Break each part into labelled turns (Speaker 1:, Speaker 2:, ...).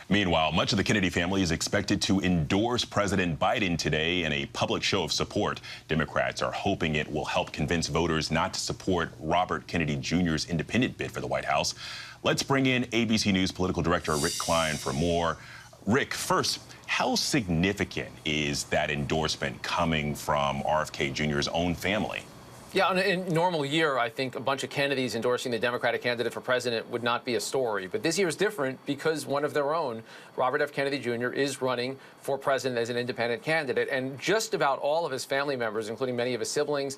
Speaker 1: Meanwhile, much of the Kennedy family is expected to endorse President Biden today in a public show of support. Democrats are hoping it will help convince voters not to support Robert Kennedy Jr.'s independent bid for the White House. Let's bring in ABC News political director Rick Klein for more. Rick, first, how significant is that endorsement coming from RFK Jr.'s own family?
Speaker 2: Yeah, in a normal year, I think a bunch of Kennedys endorsing the Democratic candidate for president would not be a story. But this year is different because one of their own, Robert F. Kennedy Jr., is running for president as an independent candidate. And just about all of his family members, including many of his siblings,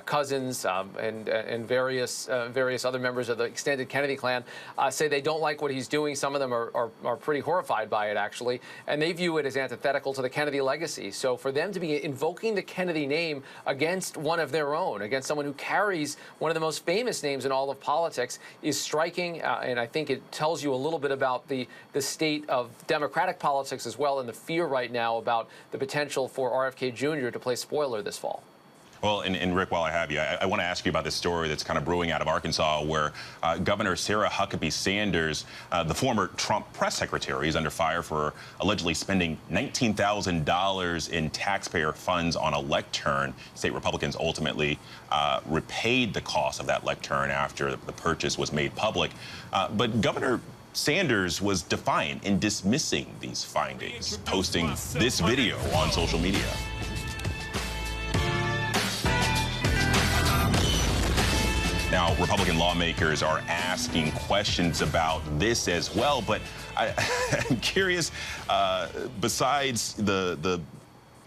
Speaker 2: cousins, and various other members of the extended Kennedy clan, say they don't like what he's doing. Some of them are pretty horrified by it, actually. And they view it as antithetical to the Kennedy legacy. So for them to be invoking the Kennedy name against one of their own, against someone who carries one of the most famous names in all of politics, is striking, and I think it tells you a little bit about the state of Democratic politics as well, and the fear right now about the potential for RFK Jr. to play spoiler this fall.
Speaker 1: Well, and Rick, while I have you, I want to ask you about this story that's kind of brewing out of Arkansas, where Governor Sarah Huckabee Sanders, the former Trump press secretary, is under fire for allegedly spending $19,000 in taxpayer funds on a lectern. State Republicans ultimately repaid the cost of that lectern after the purchase was made public. But Governor Sanders was defiant in dismissing these findings, posting this video on social media. Now, Republican lawmakers are asking questions about this as well, but I'm curious, besides the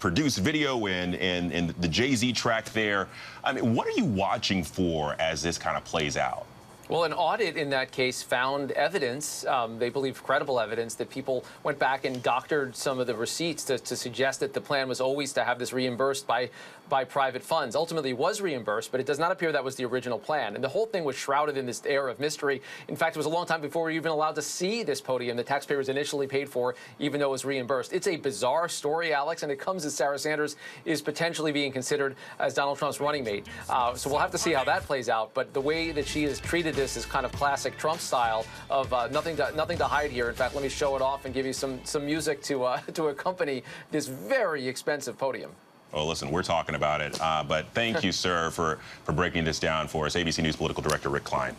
Speaker 1: produced video and the Jay-Z track there, I mean, what are you watching for as this kind of plays out?
Speaker 2: Well, an audit in that case found evidence, they believe credible evidence, that people went back and doctored some of the receipts to suggest that the plan was always to have this reimbursed by private funds. Ultimately, it was reimbursed, but it does not appear that was the original plan. And the whole thing was shrouded in this air of mystery. In fact, it was a long time before we were even allowed to see this podium the taxpayers initially paid for, even though it was reimbursed. It's a bizarre story, Alex, and it comes as Sarah Sanders is potentially being considered as Donald Trump's running mate. So we'll have to see how that plays out. But the way that she has treated this is kind of classic Trump style of nothing to hide here. In fact, let me show it off and give you some music to accompany this very expensive podium.
Speaker 1: Well, listen, we're talking about it, but thank you, sir, for breaking this down for us. ABC News political director Rick Klein.